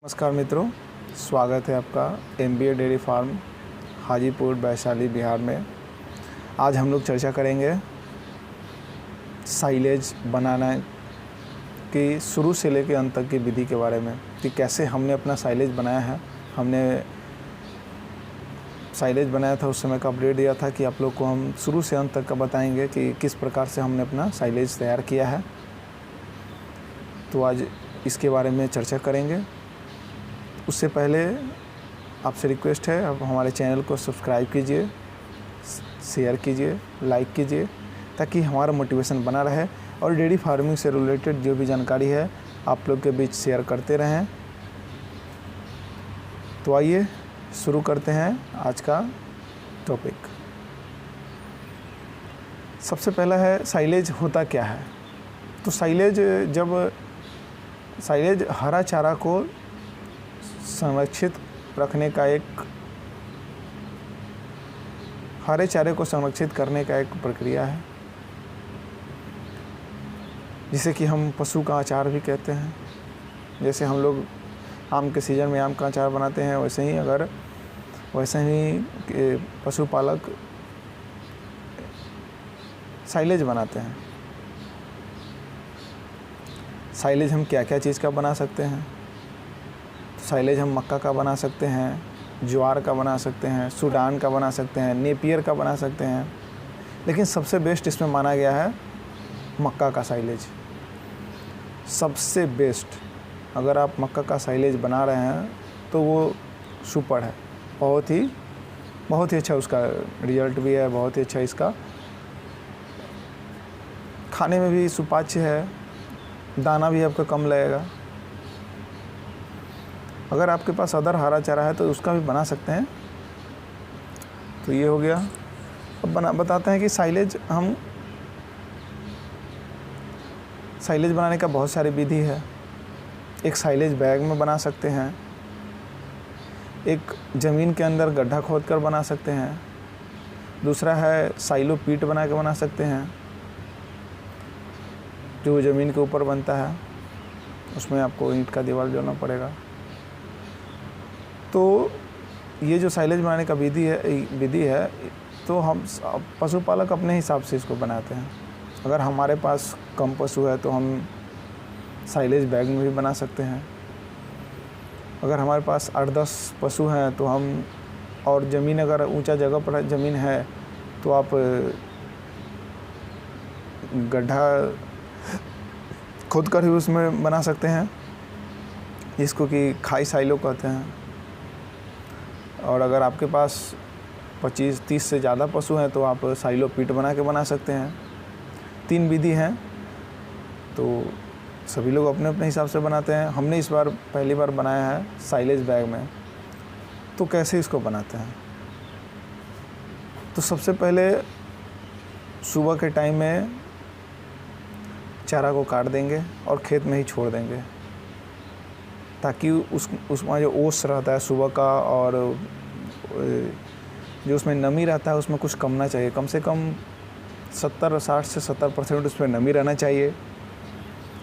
नमस्कार मित्रों, स्वागत है आपका MBA dairy farm Hajipur Vaishali Bihar में। आज हम लोग चर्चा करेंगे साइलेज बनाना की शुरू से लेकर अंत तक की विधि के बारे में कि कैसे हमने अपना साइलेज बनाया है। हमने साइलेज बनाया था उस समय का अपडेट दिया था कि आप लोग को हम शुरू से अंत तक का बताएंगे कि किस प्रकार से हमने अपना साइलेज तैयार किया है। तो आज इसके बारे में चर्चा करेंगे। उससे पहले आपसे रिक्वेस्ट है, आप हमारे चैनल को सब्सक्राइब कीजिए, शेयर कीजिए, लाइक कीजिए ताकि हमारा मोटिवेशन बना रहे और डेयरी फार्मिंग से रिलेटेड जो भी जानकारी है आप लोग के बीच शेयर करते रहें। तो आइए शुरू करते हैं आज का टॉपिक। सबसे पहला है साइलेज होता क्या है। तो साइलेज हरा चारा को संरक्षित रखने का हरे चारे को संरक्षित करने का एक प्रक्रिया है, जिसे कि हम पशु का अचार भी कहते हैं। जैसे हम लोग आम के सीज़न में आम का अचार बनाते हैं, वैसे ही पशुपालक साइलेज बनाते हैं। साइलेज हम क्या क्या चीज़ का बना सकते हैं। साइलेज हम मक्का का बना सकते हैं, ज्वार का बना सकते हैं, सूडान का बना सकते हैं, नेपियर का बना सकते हैं, लेकिन सबसे बेस्ट इसमें माना गया है मक्का का साइलेज। सबसे बेस्ट अगर आप मक्का का साइलेज बना रहे हैं तो वो सुपर है। बहुत ही अच्छा उसका रिजल्ट भी है, बहुत ही अच्छा इसका खाने में भी सुपाच्य है, दाना भी आपका कम लगेगा। अगर आपके पास अदर हरा चारा है तो उसका भी बना सकते हैं। तो ये हो गया। अब बताते हैं कि साइलेज बनाने का बहुत सारी विधि है। एक साइलेज बैग में बना सकते हैं, एक ज़मीन के अंदर गड्ढा खोदकर बना सकते हैं, दूसरा है साइलो पीट बना के बना सकते हैं जो ज़मीन के ऊपर बनता है, उसमें आपको ईंट का दीवार जोड़ना पड़ेगा। तो ये जो साइलेज बनाने का विधि है तो हम पशुपालक अपने हिसाब से इसको बनाते हैं। अगर हमारे पास कम पशु है तो हम साइलेज बैग में भी बना सकते हैं। अगर हमारे पास 8-10 पशु हैं तो हम, और ज़मीन अगर ऊंचा जगह पर ज़मीन है तो आप गड्ढा खोद कर ही उसमें बना सकते हैं, जिसको कि खाई साइलो कहते हैं। और अगर आपके पास 25-30 से ज़्यादा पशु हैं तो आप साइलो पीट बना के बना सकते हैं। 3 विधि हैं, तो सभी लोग अपने अपने हिसाब से बनाते हैं। हमने इस बार पहली बार बनाया है साइलेज बैग में। तो कैसे इसको बनाते हैं। तो सबसे पहले सुबह के टाइम में चारा को काट देंगे और खेत में ही छोड़ देंगे, ताकि उसमें जो ओस रहता है सुबह का और जो उसमें नमी रहता है उसमें कुछ कम ना चाहिए। कम से कम 60 से 70% उसमें नमी रहना चाहिए,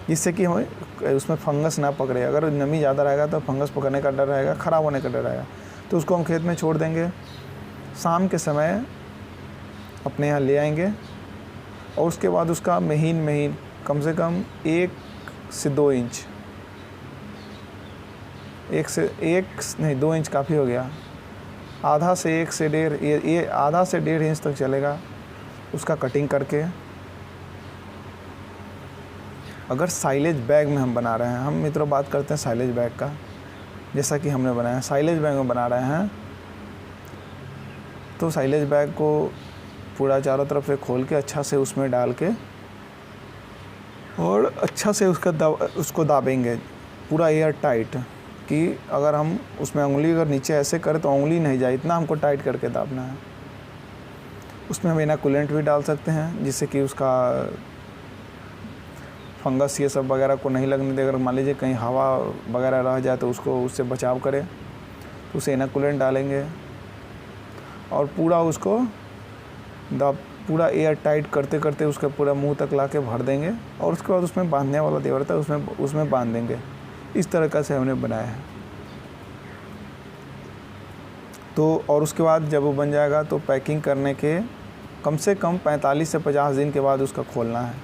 जिससे कि हमें उसमें फंगस ना पकड़े। अगर नमी ज़्यादा रहेगा तो फंगस पकड़ने का डर रहेगा, ख़राब होने का डर रहेगा। तो उसको हम खेत में छोड़ देंगे। शाम के समय अपने यहाँ ले आएंगे और उसके बाद उसका महीन कम से कम 1 से 2 इंच, 2 इंच काफ़ी हो गया, आधा से 1 से 1.5, ये आधा से 1.5 इंच तक चलेगा, उसका कटिंग करके। अगर साइलेज बैग में हम बना रहे हैं, हम मित्रों बात करते हैं साइलेज बैग का, जैसा कि हमने बनाया साइलेज बैग में बना रहे हैं, तो साइलेज बैग को पूरा चारों तरफ से खोल के अच्छा से उसमें डाल के और अच्छा से उसको दाबेंगे पूरा एयर टाइट, कि अगर हम उसमें उंगली अगर नीचे ऐसे करें तो उंगली नहीं जाए, इतना हमको टाइट करके दाबना है। उसमें हम इनोकुलेंट भी डाल सकते हैं, जिससे कि उसका फंगस ये सब वगैरह को नहीं लगने दे। अगर मान लीजिए कहीं हवा वगैरह रह जाए तो उससे बचाव करें, तो उसे इनोकुलेंट डालेंगे और पूरा उसको पूरा एयर टाइट करते करते उसका पूरा मुंह तक ला के भर देंगे और उसके बाद उसमें बांधने वाला देवर था उसमें बांध देंगे। इस तरह से हमने बनाया है। तो और उसके बाद जब वो बन जाएगा तो पैकिंग करने के कम से कम 45 से 50 दिन के बाद उसका खोलना है।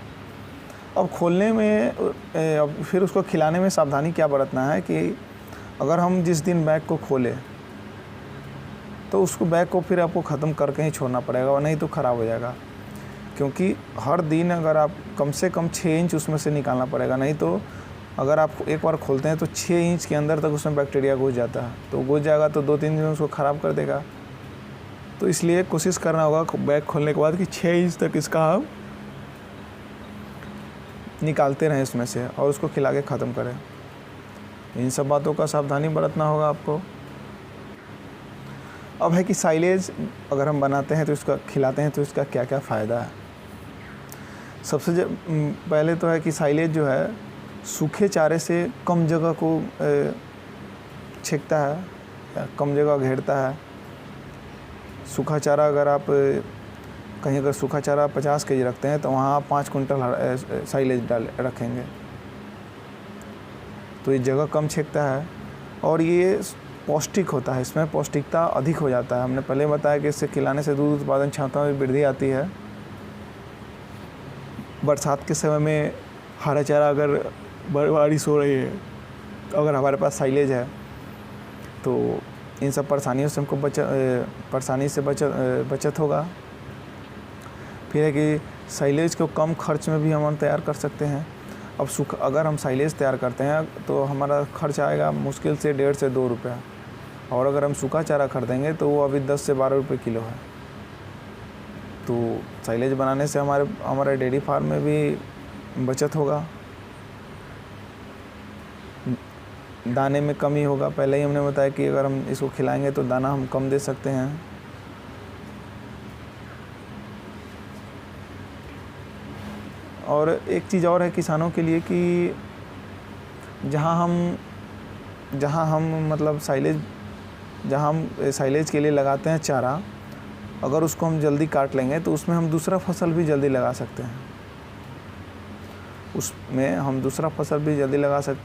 अब खोलने में अब फिर उसको खिलाने में सावधानी क्या बरतना है कि अगर हम जिस दिन बैग को खोलें तो उसको बैग को फिर आपको ख़त्म करके ही छोड़ना पड़ेगा, और नहीं तो ख़राब हो जाएगा। क्योंकि हर दिन अगर आप कम से कम 6 इंच उसमें से निकालना पड़ेगा, नहीं तो अगर आप एक बार खोलते हैं तो 6 इंच के अंदर तक उसमें बैक्टीरिया घुस जाता है, तो घुस जाएगा तो 2-3 दिन में उसको ख़राब कर देगा। तो इसलिए कोशिश करना होगा बैग खोलने के बाद कि 6 इंच तक इसका हम निकालते रहें इसमें से और उसको खिला के ख़त्म करें। इन सब बातों का सावधानी बरतना होगा आपको। अब है कि साइलेज अगर हम बनाते हैं तो इसका खिलाते हैं तो इसका क्या क्या फ़ायदा है। सबसे पहले तो है कि साइलेज जो है सूखे चारे से कम जगह को छेकता है या कम जगह घेरता है। सूखा चारा अगर आप कहीं अगर सूखा चारा 50 केजी रखते हैं तो वहाँ आप 5 कुंटल साइलेज रखेंगे, तो ये जगह कम छेकता है और ये पौष्टिक होता है, इसमें पौष्टिकता अधिक हो जाता है। हमने पहले बताया कि इससे खिलाने से दूध उत्पादन क्षमता में वृद्धि आती है। बरसात के समय में हरा चारा अगर बारिश हो रही है तो अगर हमारे पास साइलेज है तो इन सब परेशानियों से हमको परेशानी से बचत होगा। फिर है कि साइलेज को कम खर्च में भी हम तैयार कर सकते हैं। अब अगर हम साइलेज तैयार करते हैं तो हमारा खर्च आएगा मुश्किल से 1.5 से 2 रुपये, और अगर हम सूखा चारा खरीदेंगे तो वो अभी 10 से 12 रुपये किलो है। तो साइलेज बनाने से हमारे डेयरी फार्म में भी बचत होगा, दाने में कमी होगा। पहले ही हमने बताया कि अगर हम इसको खिलाएंगे तो दाना हम कम दे सकते हैं। और एक चीज़ और है किसानों के लिए कि जहाँ हम मतलब जहाँ हम साइलेज के लिए लगाते हैं चारा, अगर उसको हम जल्दी काट लेंगे तो उसमें हम दूसरा फसल भी जल्दी लगा सकते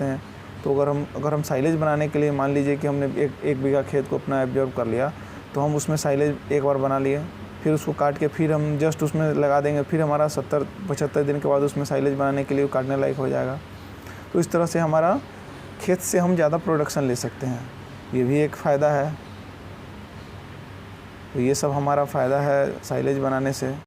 हैं। तो अगर हम साइलेज बनाने के लिए मान लीजिए कि हमने एक बीघा खेत को अपना एब्जॉर्ब कर लिया, तो हम उसमें साइलेज एक बार बना लिए, फिर उसको काट के फिर हम जस्ट उसमें लगा देंगे, फिर हमारा 70-75 दिन के बाद उसमें साइलेज बनाने के लिए काटने लायक हो जाएगा। तो इस तरह से हमारा खेत से हम ज़्यादा प्रोडक्शन ले सकते हैं, ये भी एक फ़ायदा है। तो ये सब हमारा फ़ायदा है साइलेज बनाने से।